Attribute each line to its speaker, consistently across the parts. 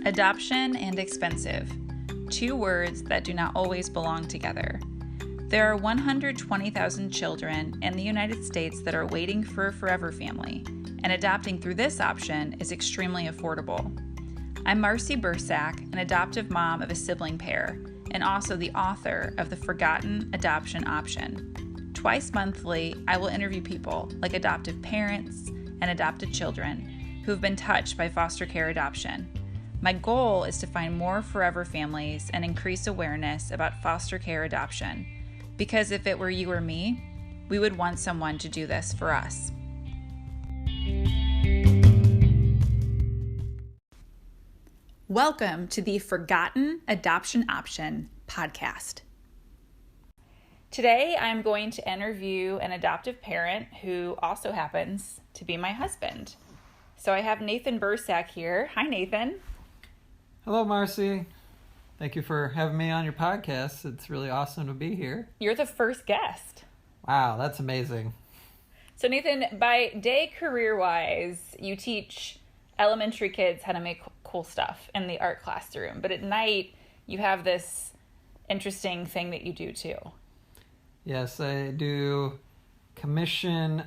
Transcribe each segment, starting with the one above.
Speaker 1: Adoption and expensive, two words that do not always belong together. There are 120,000 children in the United States that are waiting for a forever family, and adopting through this option is extremely affordable. I'm Marcy Bursack, an adoptive mom of a sibling pair, and also the author of The Forgotten Adoption Option. Twice monthly, I will interview people like adoptive parents and adopted children who have been touched by foster care adoption. My goal is to find more forever families and increase awareness about foster care adoption, because if it were you or me, we would want someone to do this for us. Welcome to the Forgotten Adoption Option podcast. Today, I'm going to interview an adoptive parent who also happens to be my husband. So I have Nathan Bursack here. Hi, Nathan.
Speaker 2: Hello, Marcy. Thank you for having me on your podcast. It's really awesome to be here.
Speaker 1: You're the first guest.
Speaker 2: Wow, that's amazing.
Speaker 1: So Nathan, by day career-wise, you teach elementary kids how to make cool stuff in the art classroom. But at night, you have this interesting thing that you do too.
Speaker 2: Yes, I do commission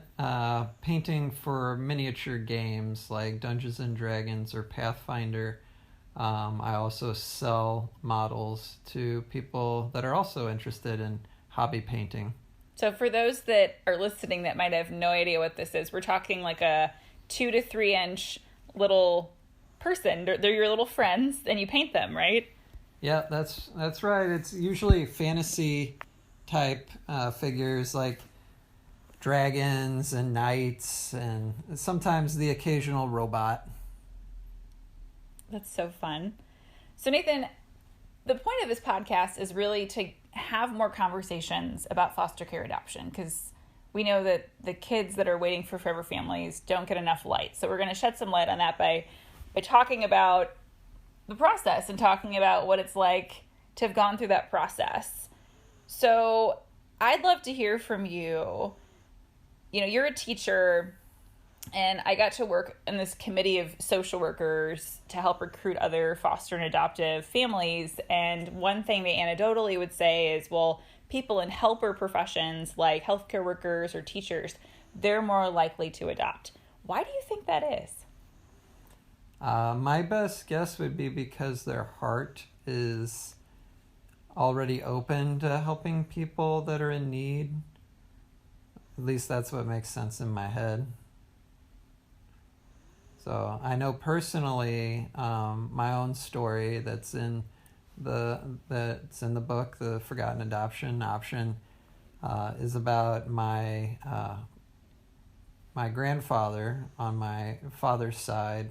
Speaker 2: painting for miniature games like Dungeons and Dragons or Pathfinder. I also sell models to people that are also interested in hobby painting.
Speaker 1: So for those that are listening that might have no idea what this is, we're talking like a 2 to 3 inch little person. They're your little friends, and you paint them, right?
Speaker 2: Yeah, that's right. It's usually fantasy type figures like dragons and knights, and sometimes the occasional robot.
Speaker 1: That's so fun. So Nathan, the point of this podcast is really to have more conversations about foster care adoption, because we know that the kids that are waiting for forever families don't get enough light. So we're going to shed some light on that by talking about the process and talking about what it's like to have gone through that process. So I'd love to hear from you. You know, you're a teacher, and I got to work in this committee of social workers to help recruit other foster and adoptive families. And one thing they anecdotally would say is, well, people in helper professions like healthcare workers or teachers, they're more likely to adopt. Why do you think that is?
Speaker 2: My best guess would be because their heart is already open to helping people that are in need. At least that's what makes sense in my head. So I know personally, my own story that's in the book, The Forgotten Adoption Option, is about my grandfather on my father's side.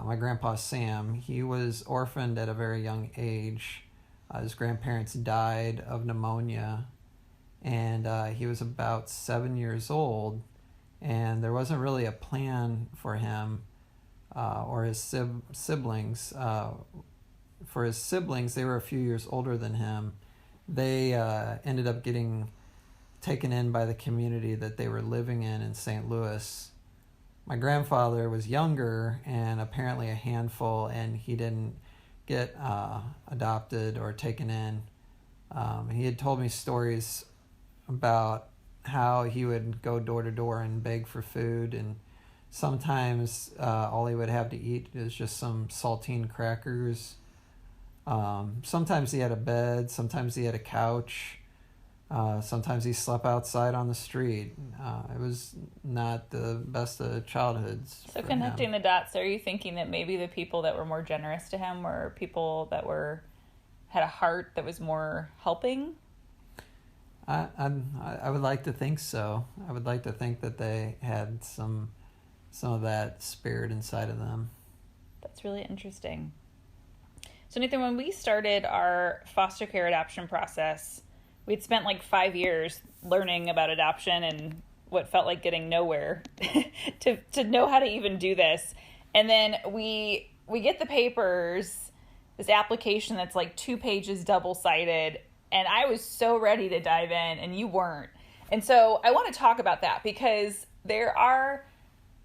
Speaker 2: My grandpa Sam, he was orphaned at a very young age. His grandparents died of pneumonia, and he was about 7 years old, and there wasn't really a plan for him or his siblings. For his siblings, they were a few years older than him. They ended up getting taken in by the community that they were living in St. Louis. My grandfather was younger and apparently a handful, and he didn't get adopted or taken in. He had told me stories about how he would go door to door and beg for food, and sometimes all he would have to eat is just some saltine crackers. Sometimes he had a bed, sometimes he had a couch, sometimes he slept outside on the street. It was not the best of childhoods.
Speaker 1: So connecting the dots, are you thinking that maybe the people that were more generous to him were people that had a heart that was more helping?
Speaker 2: I would like to think so. I would like to think that they had some of that spirit inside of them.
Speaker 1: That's really interesting. So Nathan, when we started our foster care adoption process, we'd spent like 5 years learning about adoption and what felt like getting nowhere to know how to even do this. And then we get the papers, this application that's like 2 pages double-sided, and I was so ready to dive in, and you weren't. And so I want to talk about that, because there are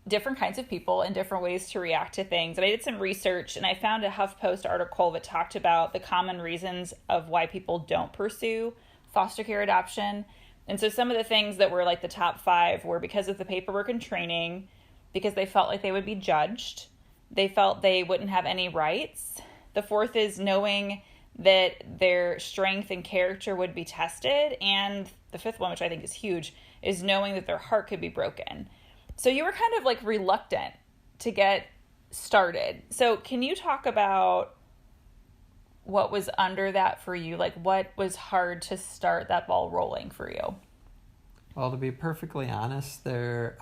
Speaker 1: different kinds of people and different ways to react to things. And I did some research and I found a HuffPost article that talked about the common reasons of why people don't pursue foster care adoption. And so some of the things that were like the top 5 were because of the paperwork and training, because they felt like they would be judged. They felt they wouldn't have any rights. The 4th is knowing that their strength and character would be tested. And the 5th one, which I think is huge, is knowing that their heart could be broken. So you were kind of like reluctant to get started. So can you talk about what was under that for you? Like what was hard to start that ball rolling for you?
Speaker 2: Well, to be perfectly honest, there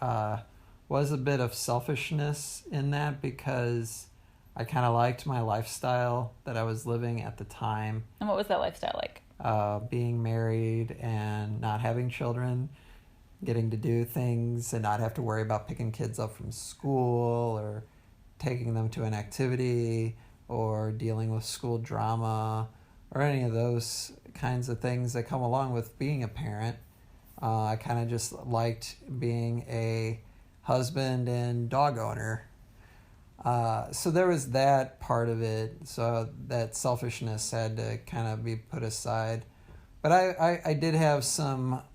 Speaker 2: was a bit of selfishness in that because I kind of liked my lifestyle that I was living at the time.
Speaker 1: And what was that lifestyle like?
Speaker 2: Being married and not having children, getting to do things and not have to worry about picking kids up from school or taking them to an activity or dealing with school drama or any of those kinds of things that come along with being a parent. I kind of just liked being a husband and dog owner. So there was that part of it. So that selfishness had to kind of be put aside. But I did have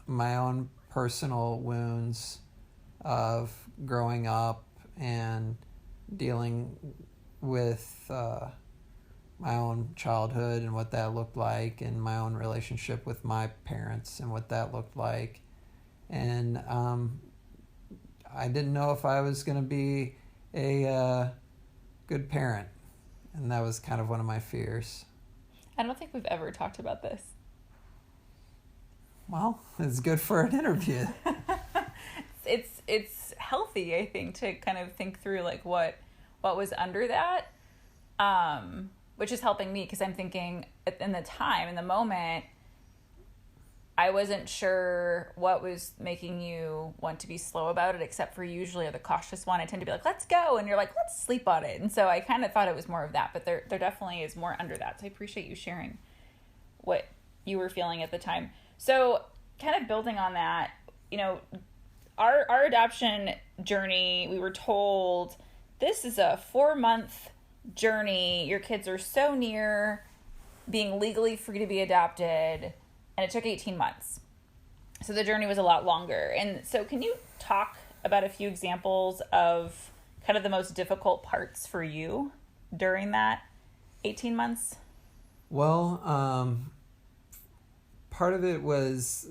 Speaker 2: my own personal wounds of growing up and dealing with my own childhood and what that looked like, and my own relationship with my parents and what that looked like. And I didn't know if I was going to be a good parent. And that was kind of one of my fears.
Speaker 1: I don't think we've ever talked about this.
Speaker 2: Well, it's good for an interview.
Speaker 1: It's healthy, I think, to kind of think through like what was under that, which is helping me because I'm thinking in the moment, I wasn't sure what was making you want to be slow about it, except for usually the cautious one. I tend to be like, let's go. And you're like, let's sleep on it. And so I kind of thought it was more of that, but there definitely is more under that. So I appreciate you sharing what you were feeling at the time. So kind of building on that, our adoption journey, we were told this is a 4-month journey. Your kids are so near being legally free to be adopted. And it took 18 months. So the journey was a lot longer. And so can you talk about a few examples of kind of the most difficult parts for you during that 18 months?
Speaker 2: Well, part of it was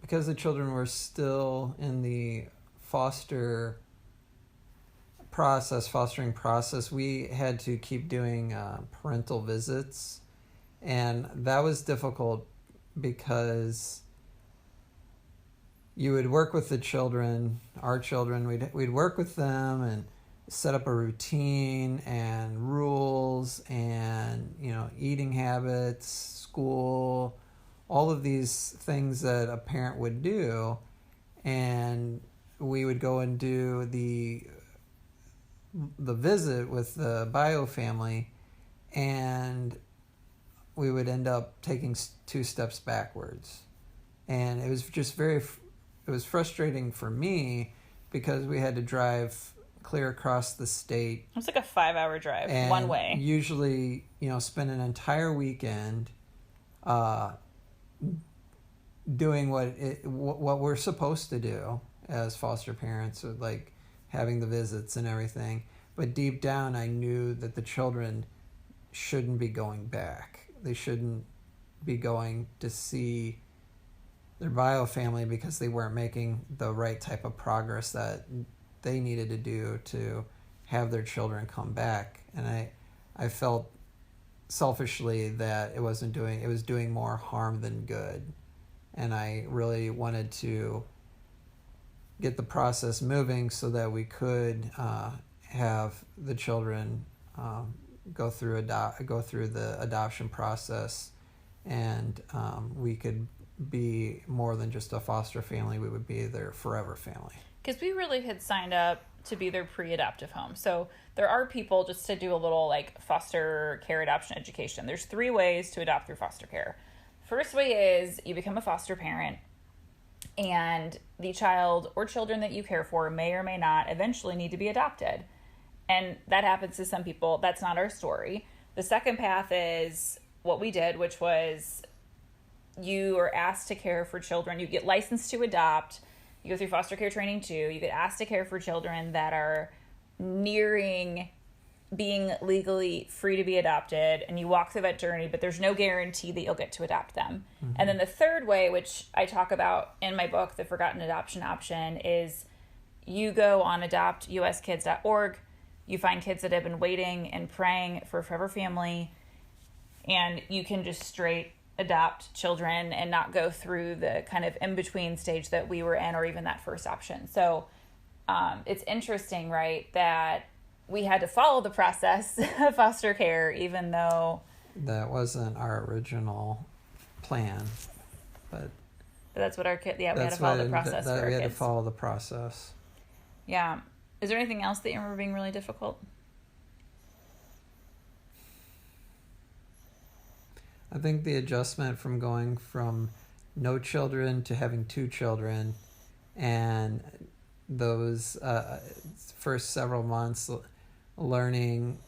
Speaker 2: because the children were still in the fostering process, we had to keep doing parental visits. And that was difficult because you would work with the children, our children, we'd work with them and set up a routine and rules and, eating habits, school, all of these things that a parent would do. And we would go and do the visit with the bio family, and we would end up taking 2 steps backwards. And it was just it was frustrating for me because we had to drive clear across the state.
Speaker 1: It was like a 5-hour drive, one way.
Speaker 2: Usually, spend an entire weekend doing what we're supposed to do as foster parents, like having the visits and everything. But deep down, I knew that the children shouldn't be going back. They shouldn't be going to see their bio family because they weren't making the right type of progress that they needed to do to have their children come back. And I felt selfishly that it was doing more harm than good. And I really wanted to get the process moving so that we could have the children go through the adoption process, and we could be more than just a foster family. We would be their forever family.
Speaker 1: Because we really had signed up to be their pre-adoptive home. So there are people, just to do a little like foster care adoption education, there's 3 ways to adopt through foster care. First way is you become a foster parent. And the child or children that you care for may or may not eventually need to be adopted. And that happens to some people. That's not our story. The second path is what we did, which was you are asked to care for children. You get licensed to adopt. You go through foster care training too. You get asked to care for children that are nearing being legally free to be adopted, and you walk through that journey, but there's no guarantee that you'll get to adopt them. Mm-hmm. And then the third way, which I talk about in my book, The Forgotten Adoption Option, is you go on adoptuskids.org, you find kids that have been waiting and praying for a forever family, and you can just straight adopt children and not go through the kind of in-between stage that we were in, or even that first option. So it's interesting, right, that we had to follow the process of foster care, even though
Speaker 2: that wasn't our original plan. But
Speaker 1: that's what our kid. Yeah, we had to follow the process. For our
Speaker 2: we had
Speaker 1: kids.
Speaker 2: To follow the process.
Speaker 1: Yeah. Is there anything else that you remember being really difficult?
Speaker 2: I think the adjustment from going from no children to having 2 children, and those first several months learning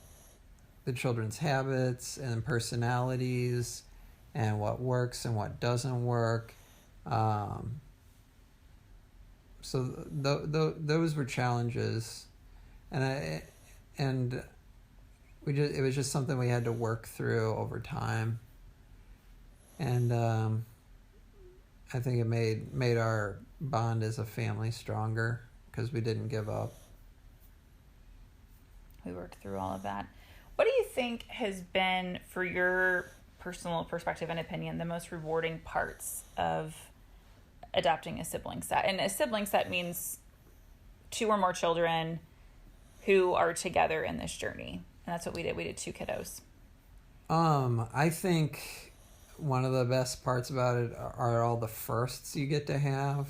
Speaker 2: the children's habits and personalities and what works and what doesn't work. So those were challenges, and it was just something we had to work through over time. And I think it made our bond as a family stronger because we didn't give up.
Speaker 1: We worked through all of that. What do you think has been, for your personal perspective and opinion, the most rewarding parts of adopting a sibling set? And a sibling set means 2 or more children who are together in this journey. And that's what we did. We did 2 kiddos.
Speaker 2: I think one of the best parts about it are all the firsts you get to have.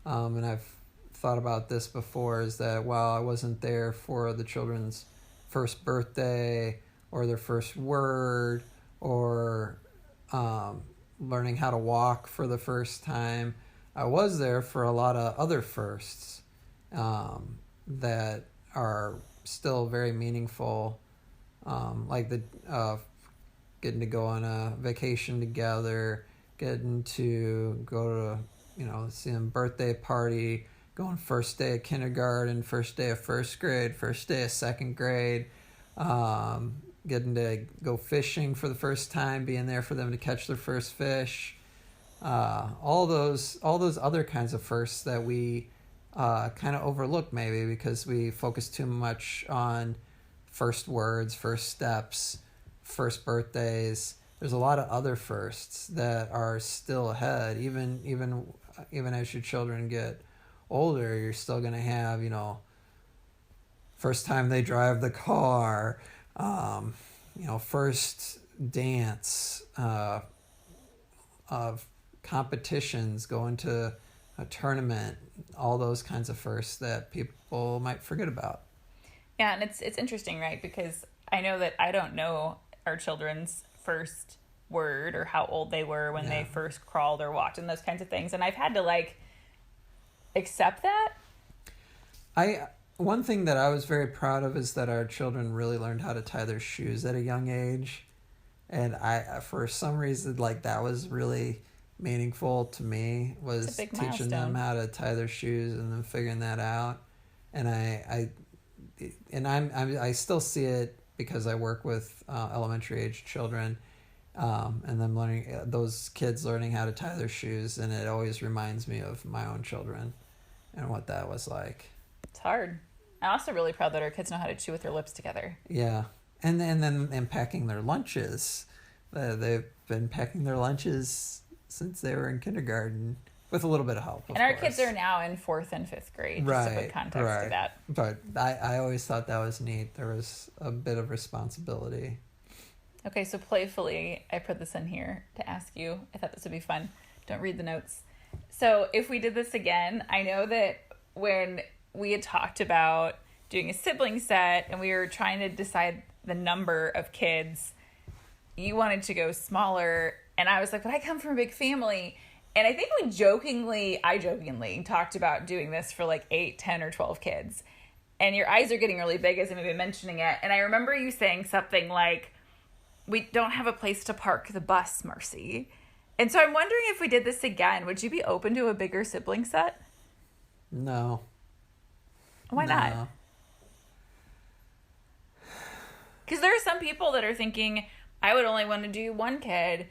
Speaker 2: And I've thought about this before, is that while I wasn't there for the children's first birthday or their first word or learning how to walk for the first time, I was there for a lot of other firsts that are still very meaningful, like the getting to go on a vacation together, getting to go to see them birthday party, going first day of kindergarten, first day of first grade, first day of second grade, getting to go fishing for the first time, being there for them to catch their first fish, all those other kinds of firsts that we kind of overlook maybe because we focus too much on first words, first steps, first birthdays. There's a lot of other firsts that are still ahead. Even as your children get older, you're still going to have, first time they drive the car, first dance, of competitions, going to a tournament, all those kinds of firsts that people might forget about.
Speaker 1: Yeah, and it's interesting, right? Because I know that I don't know our children's first word or how old they were when they first crawled or walked and those kinds of things. And I've had to accept that.
Speaker 2: One thing that I was very proud of is that our children really learned how to tie their shoes at a young age. And for some reason, that was really meaningful to me, was teaching them how to tie their shoes and then figuring that out. And I still see it because I work with elementary age children, and them learning, those kids learning how to tie their shoes, and it always reminds me of my own children and what that was like.
Speaker 1: It's hard. I'm also really proud that our kids know how to chew with their lips together.
Speaker 2: Yeah. And then packing their lunches. They've been packing their lunches since they were in kindergarten, with a little bit of help,
Speaker 1: and our kids are now in 4th and 5th grade, just to put context to that.
Speaker 2: But I always thought that was neat. There was a bit of responsibility.
Speaker 1: Okay, so playfully, I put this in here to ask you. I thought this would be fun. Don't read the notes. So if we did this again, I know that when we had talked about doing a sibling set and we were trying to decide the number of kids, you wanted to go smaller, and I was like, but I come from a big family. And I think I jokingly talked about doing this for like 8, 10, or 12 kids. And your eyes are getting really big as I've been mentioning it. And I remember you saying something like, we don't have a place to park the bus, Marcy. And so I'm wondering if we did this again, would you be open to a bigger sibling set?
Speaker 2: No.
Speaker 1: Why not? Because there are some people that are thinking, I would only want to do 1 kid,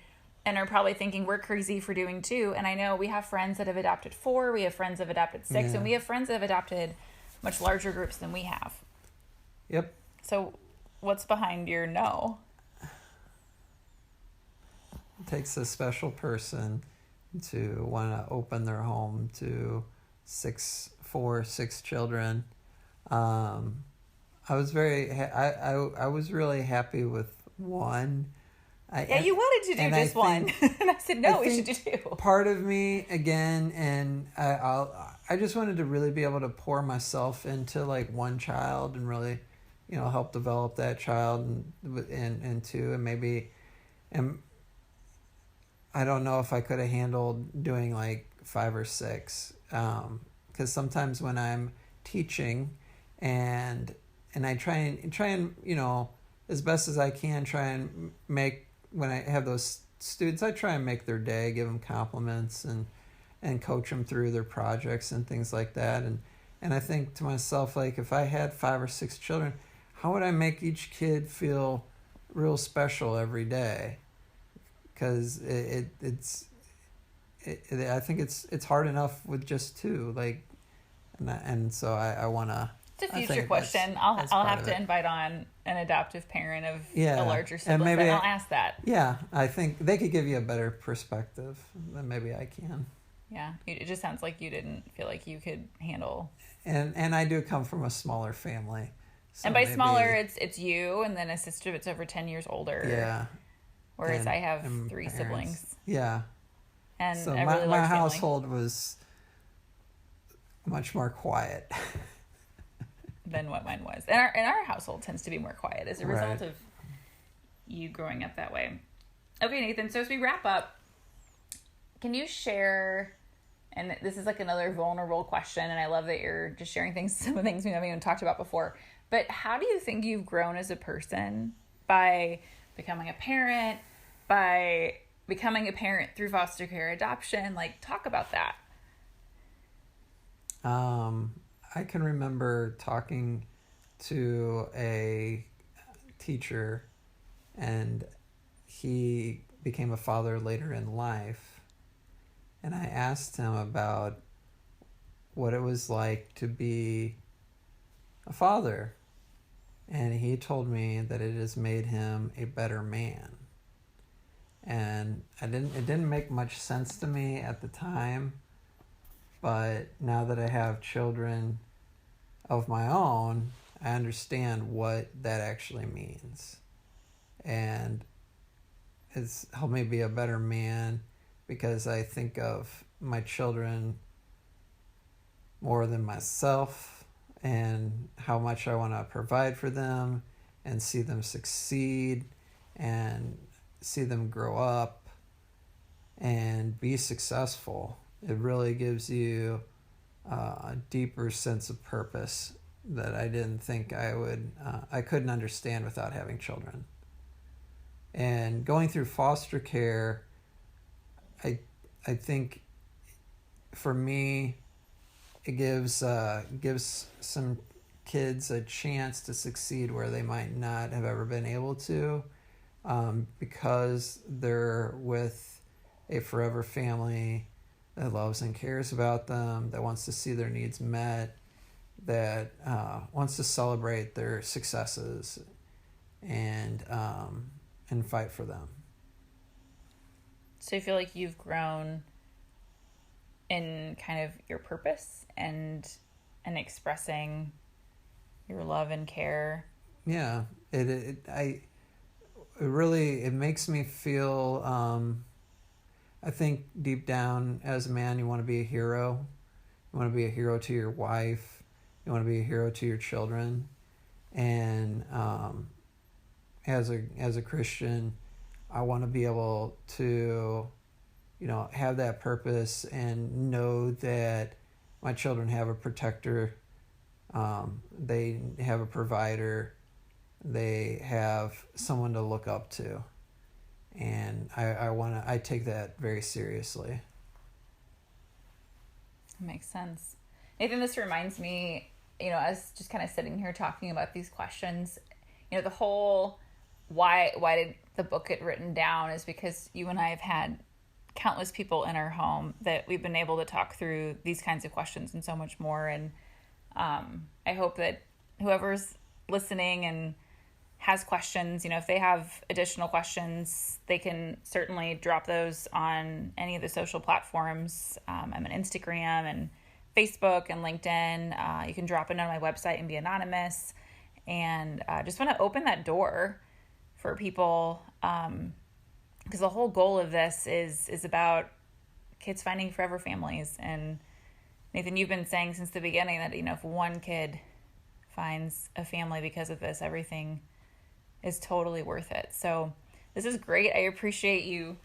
Speaker 1: and are probably thinking we're crazy for doing 2. And I know we have friends that have adopted 4, we have friends that have adopted 6, and we have friends that have adopted much larger groups than we have.
Speaker 2: Yep.
Speaker 1: So what's behind your no?
Speaker 2: It takes a special person to want to open their home to 6 children. I was I was really happy with 1.
Speaker 1: You wanted to do just 1. And I said, no, we should do 2.
Speaker 2: Part of me, again, and I just wanted to really be able to pour myself into like 1 child and really, help develop that child and 2, and maybe, and I don't know if I could have handled doing like 5 or 6, because sometimes when I'm teaching and I try and as best as I can try and make, when I have those students, I try and make their day, give them compliments and coach them through their projects and things like that. And I think to myself, like, if I had 5 or 6 children, how would I make each kid feel real special every day? Because I think it's hard enough with just 2, like, and so I want to.
Speaker 1: It's a future question. I'll have to invite on an adoptive parent of a larger sibling, and maybe I'll ask that.
Speaker 2: Yeah, I think they could give you a better perspective than maybe I can.
Speaker 1: Yeah, it just sounds like you didn't feel like you could handle.
Speaker 2: And I do come from a smaller family. So
Speaker 1: and by smaller, it's you and then a sister that's over 10 years older.
Speaker 2: Yeah.
Speaker 1: Whereas I have 3 siblings.
Speaker 2: Yeah.
Speaker 1: And
Speaker 2: so
Speaker 1: a really
Speaker 2: my
Speaker 1: large
Speaker 2: household was much more quiet
Speaker 1: than what mine was. And our household tends to be more quiet as a result of you growing up that way. Okay, Nathan, so as we wrap up, can you share, and this is like another vulnerable question, and I love that you're just sharing some of the things we haven't even talked about before, but how do you think you've grown as a person by becoming a parent, by becoming a parent through foster care adoption? Like, talk about that.
Speaker 2: I can remember talking to a teacher, and he became a father later in life. And I asked him about what it was like to be a father. And he told me that it has made him a better man. And it didn't make much sense to me at the time. But now that I have children of my own, I understand what that actually means. And it's helped me be a better man because I think of my children more than myself and how much I want to provide for them and see them succeed and see them grow up and be successful. It really gives you a deeper sense of purpose that I didn't think I couldn't understand without having children. And going through foster care, I think for me, it gives some kids a chance to succeed where they might not have ever been able to, because they're with a forever family that loves and cares about them, that wants to see their needs met, that wants to celebrate their successes and fight for them.
Speaker 1: So you feel like you've grown in kind of your purpose and expressing your love and care.
Speaker 2: Yeah, it makes me feel. I think deep down, as a man, you want to be a hero. You want to be a hero to your wife. You want to be a hero to your children. And as a Christian, I want to be able to have that purpose and know that my children have a protector, they have a provider, they have someone to look up to. And I take that very seriously.
Speaker 1: Makes sense. Nathan, this reminds me, as just kind of sitting here talking about these questions, the whole why did the book get written down is because you and I have had countless people in our home that we've been able to talk through these kinds of questions and so much more. And I hope that whoever's listening and has questions, if they have additional questions, they can certainly drop those on any of the social platforms. I'm on Instagram and Facebook and LinkedIn. You can drop it on my website and be anonymous. And just want to open that door for people, because the whole goal of this is about kids finding forever families. And Nathan, you've been saying since the beginning that, if one kid finds a family because of this, everything is totally worth it. So this is great. I appreciate you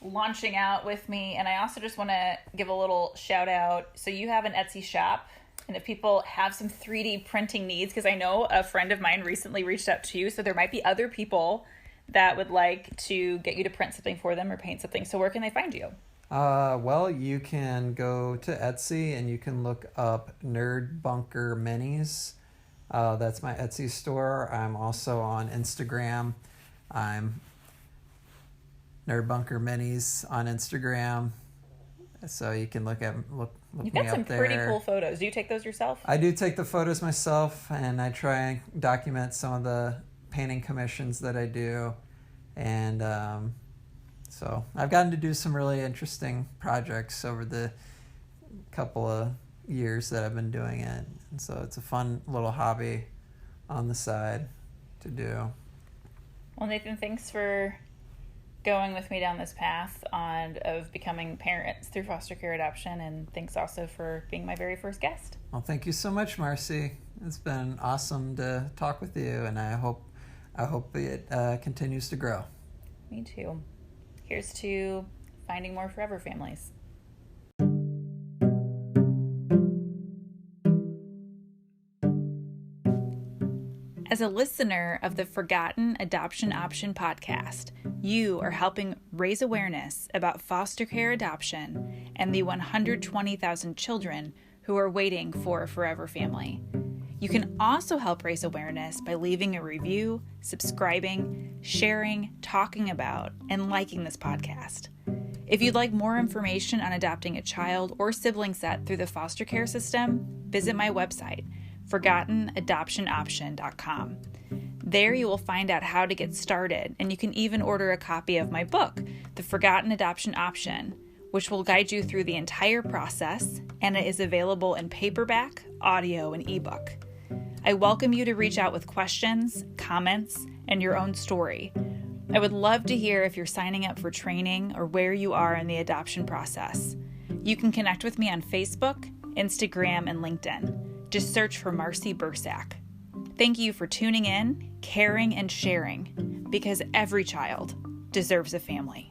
Speaker 1: launching out with me. And I also just want to give a little shout out. So you have an Etsy shop, and if people have some 3D printing needs, because I know a friend of mine recently reached out to you, so there might be other people that would like to get you to print something for them or paint something. So where can they find you?
Speaker 2: Well, you can go to Etsy and you can look up Nerd Bunker Minis. That's my Etsy store. I'm also on Instagram. I'm Nerd Bunker Minis on Instagram. So you can look
Speaker 1: You've
Speaker 2: me
Speaker 1: got some
Speaker 2: up there.
Speaker 1: pretty cool photos. Do you take those yourself?
Speaker 2: I do take the photos myself, and I try and document some of the painting commissions that I do. And so I've gotten to do some really interesting projects over the couple of years that I've been doing it. And so it's a fun little hobby on the side to do.
Speaker 1: Well, Nathan, thanks for going with me down this path of becoming parents through foster care adoption, and thanks also for being my very first guest.
Speaker 2: Well, thank you so much, Marcy. It's been awesome to talk with you, and I hope it continues to grow.
Speaker 1: Me too. Here's to finding more forever families. As a listener of the Forgotten Adoption Option podcast, you are helping raise awareness about foster care adoption and the 120,000 children who are waiting for a forever family. You can also help raise awareness by leaving a review, subscribing, sharing, talking about, and liking this podcast. If you'd like more information on adopting a child or sibling set through the foster care system, visit my website, ForgottenAdoptionOption.com. There you will find out how to get started, and you can even order a copy of my book, The Forgotten Adoption Option, which will guide you through the entire process, and it is available in paperback, audio, and ebook. I welcome you to reach out with questions, comments, and your own story. I would love to hear if you're signing up for training or where you are in the adoption process. You can connect with me on Facebook, Instagram, and LinkedIn. Just search for Marcy Bursack. Thank you for tuning in, caring, and sharing, because every child deserves a family.